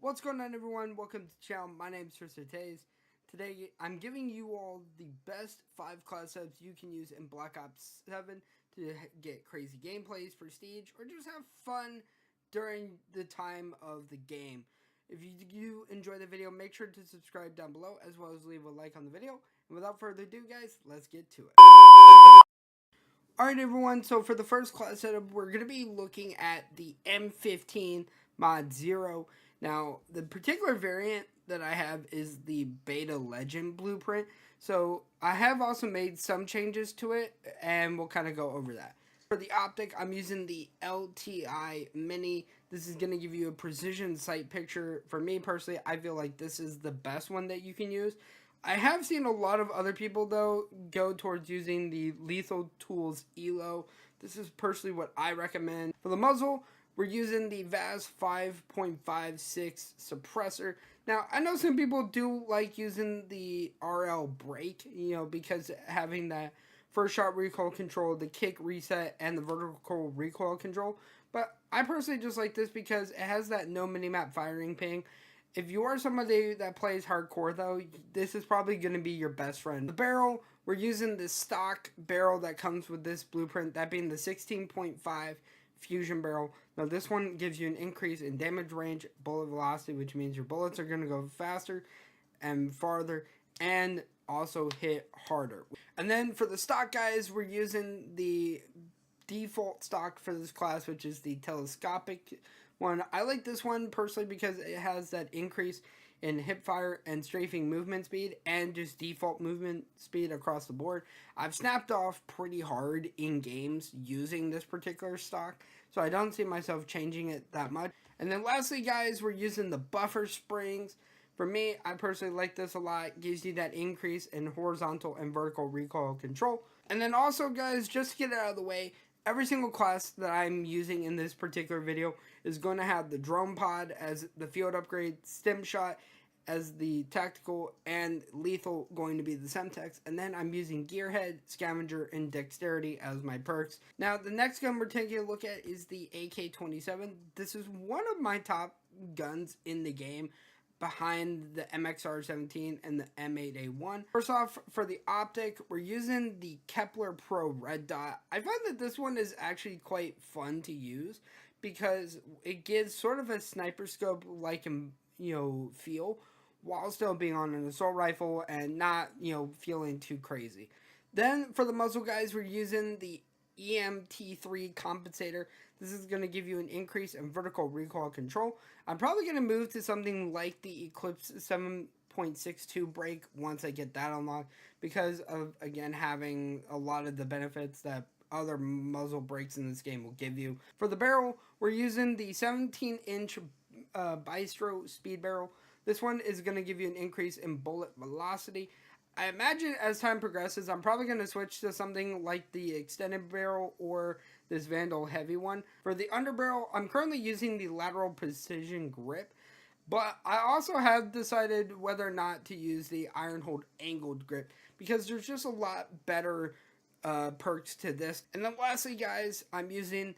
What's going on, everyone? Welcome to the channel. My name is Tristan Tays. Today I'm giving you all the best 5 class setups you can use in Black Ops 7 to get crazy gameplays, prestige, or just have fun during the time of the game. If you enjoy the video, make sure to subscribe down below, as well as leave a like on the video. And without further ado, guys, let's get to it. Alright, everyone, so for the first class setup, we're going to be looking at the M15 Mod 0. Now, the particular variant that I have is the Beta Legend blueprint. So, I have also made some changes to it, and we'll kind of go over that. For the optic, I'm using the LTI Mini. This is going to give you a precision sight picture. For me, personally, I feel like this is the best one that you can use. I have seen a lot of other people, though, go towards using the Lethal Tools ELO. This is personally what I recommend. For the muzzle, we're using the VAS 5.56 suppressor. Now, I know some people do like using the RL brake, because having that first shot recoil control, the kick reset, and the vertical recoil control. But I personally just like this because it has that no minimap firing ping. If you are somebody that plays hardcore, though, this is probably going to be your best friend. The barrel, we're using the stock barrel that comes with this blueprint, that being the 16.5 fusion barrel. Now, this one gives you an increase in damage range, bullet velocity, which means your bullets are going to go faster and farther, and also hit harder. And then for the stock, guys, we're using the default stock for this class, which is the telescopic one. I like this one personally because it has that increase in hip fire and strafing movement speed and just default movement speed across the board. I've snapped off pretty hard in games using this particular stock, so I don't see myself changing it that much. And then lastly, guys, we're using the buffer springs. For me, I personally like this a lot. It gives you that increase in horizontal and vertical recoil control. And then also, guys, just to get it out of the way, every single class that I'm using in this particular video is going to have the drone pod as the field upgrade, stim shot as the tactical, and lethal going to be the semtex. And then I'm using gearhead, scavenger, and dexterity as my perks. Now, the next gun we're taking a look at is the AK-27. This is one of my top guns in the game, behind the MXR-17 and the M8A1. First off, for the optic, we're using the Kepler Pro Red Dot. I find that this one is actually quite fun to use because it gives sort of a sniper scope like feel while still being on an assault rifle and not feeling too crazy. Then for the muzzle, guys, we're using the EMT3 compensator. This is going to give you an increase in vertical recoil control. I'm probably going to move to something like the Eclipse 7.62 brake once I get that unlocked, because of, again, having a lot of the benefits that other muzzle brakes in this game will give you. For the barrel, we're using the 17-inch Bistro speed barrel. This one is going to give you an increase in bullet velocity. I imagine as time progresses, I'm probably going to switch to something like the extended barrel or this Vandal heavy one. For the underbarrel, I'm currently using the lateral precision grip, but I also have decided whether or not to use the iron hold angled grip because there's just a lot better perks to this. And then lastly, guys, I'm using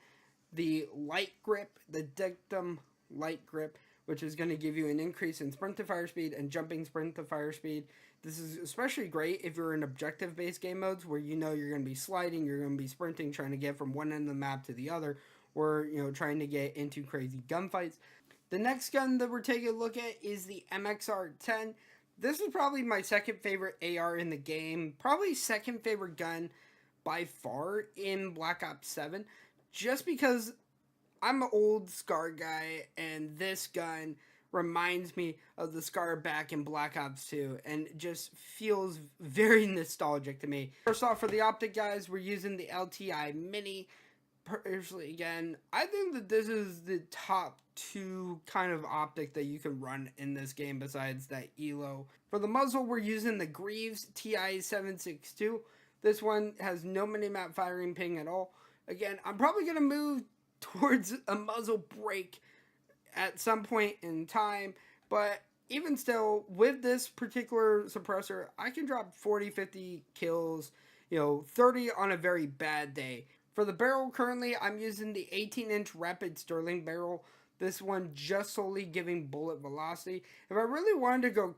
the light grip, the Dictum light grip, which is going to give you an increase in sprint to fire speed and jumping sprint to fire speed. This is especially great if you're in objective-based game modes where you're going to be sliding, you're going to be sprinting, trying to get from one end of the map to the other, or trying to get into crazy gunfights. The next gun that we're taking a look at is the MXR-10. This is probably my second favorite AR in the game, probably second favorite gun by far in Black Ops 7, just because I'm an old SCAR guy, and this gun reminds me of the SCAR back in Black Ops 2, and just feels very nostalgic to me. First off, for the optic, guys, we're using the LTI Mini. Personally, again, I think that this is the top 2 kind of optic that you can run in this game besides that ELO. For the muzzle, we're using the Greaves TI-762. This one has no minimap firing ping at all. Again, I'm probably going to move towards a muzzle brake at some point in time, but even still, with this particular suppressor, I can drop 40-50 kills, 30 on a very bad day. For the barrel, currently I'm using the 18-inch rapid Sterling barrel. This one just solely giving bullet velocity. If I really wanted to go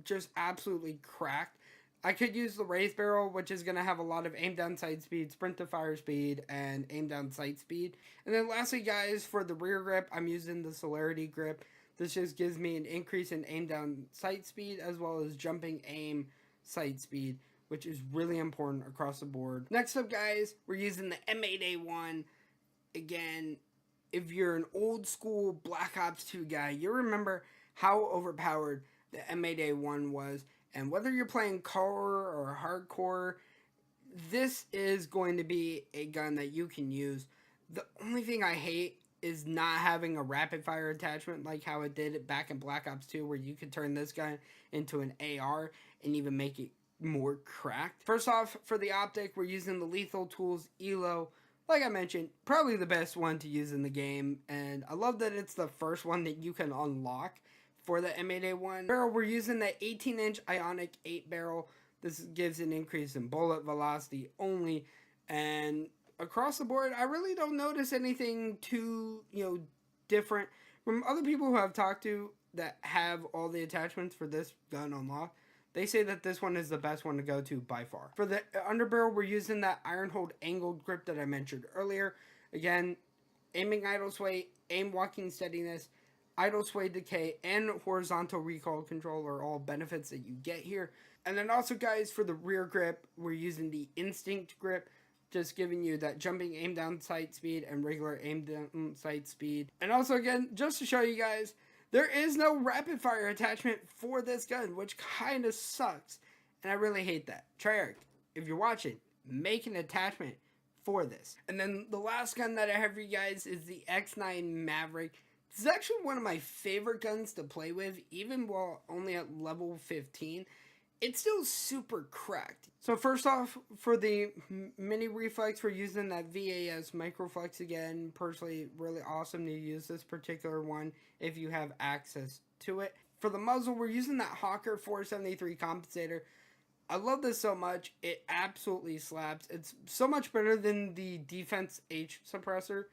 just absolutely cracked, I could use the raised barrel, which is going to have a lot of aim down sight speed, sprint to fire speed, and aim down sight speed. And then lastly, guys, for the rear grip, I'm using the celerity grip. This just gives me an increase in aim down sight speed as well as jumping aim sight speed, which is really important across the board. Next up, guys, we're using the M8A1. Again, if you're an old school Black Ops 2 guy, you remember how overpowered the M8A1 was. And whether you're playing core or hardcore, this is going to be a gun that you can use. The only thing I hate is not having a rapid fire attachment like how it did back in Black Ops 2, where you could turn this gun into an AR and even make it more cracked. First off, for the optic, we're using the Lethal Tools ELO. Like I mentioned, probably the best one to use in the game, and I love that it's the first one that you can unlock for the M8A1 barrel. We're using the 18-inch Ionic 8 barrel. This gives an increase in bullet velocity only, and across the board, I really don't notice anything too, different from other people who I've talked to that have all the attachments for this gun unlocked. They say that this one is the best one to go to by far. For the underbarrel, we're using that iron hold angled grip that I mentioned earlier. Again, aiming idle sway, aim walking steadiness, idle sway decay, and horizontal recoil control are all benefits that you get here. And then also, guys, for the rear grip, we're using the instinct grip, just giving you that jumping aim down sight speed and regular aim down sight speed. And also, again, just to show you guys, there is no rapid fire attachment for this gun, which kind of sucks. And I really hate that. Treyarch, if you're watching, make an attachment for this. And then the last gun that I have for you guys is the X9 Maverick. This is actually one of my favorite guns to play with, even while only at level 15. It's still super cracked. So first off, for the mini reflex, we're using that VAS Microflex again. Personally, really awesome to use this particular one if you have access to it. For the muzzle, we're using that Hawker 473 compensator. I love this so much. It absolutely slaps. It's so much better than the Defense H suppressor,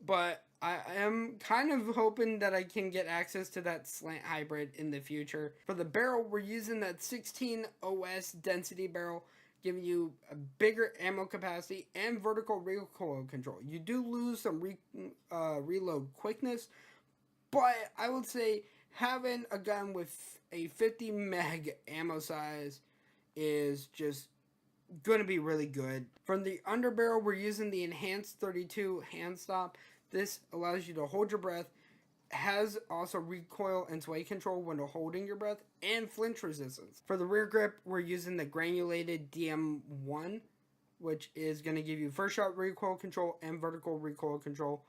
but I am kind of hoping that I can get access to that slant hybrid in the future. For the barrel, we're using that 16 OS density barrel, giving you a bigger ammo capacity and vertical recoil control. You do lose some reload quickness, but I would say having a gun with a 50 meg ammo size is just going to be really good. From the underbarrel, we're using the enhanced 32 hand stop. This allows you to hold your breath, has also recoil and sway control when holding your breath, and flinch resistance. For the rear grip, we're using the granulated DM1, which is going to give you first shot recoil control and vertical recoil control.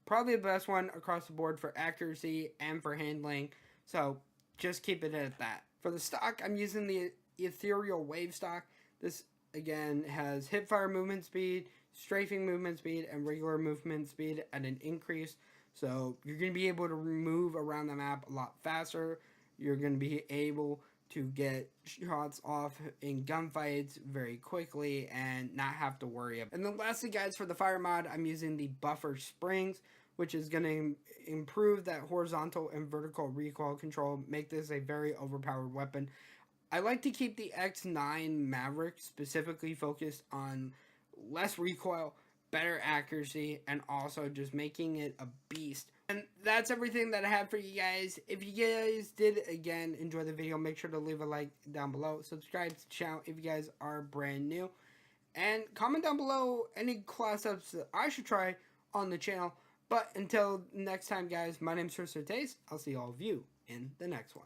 Probably the best one across the board for accuracy and for handling, so just keep it at that. For the stock, I'm using the Ethereal Wave stock. This, again, has hip fire movement speed, strafing movement speed, and regular movement speed at an increase. So you're going to be able to move around the map a lot faster. You're going to be able to get shots off in gunfights very quickly and not have to worry about it. And then lastly, guys, for the fire mod, I'm using the Buffer Springs, which is going to improve that horizontal and vertical recoil control, make this a very overpowered weapon. I like to keep the X9 Maverick specifically focused on less recoil, better accuracy, and also just making it a beast. And that's everything that I have for you guys. If you guys did, again, enjoy the video, make sure to leave a like down below. Subscribe to the channel if you guys are brand new. And comment down below any class ups that I should try on the channel. But until next time, guys, my name's Tristan Taste. I'll see all of you in the next one.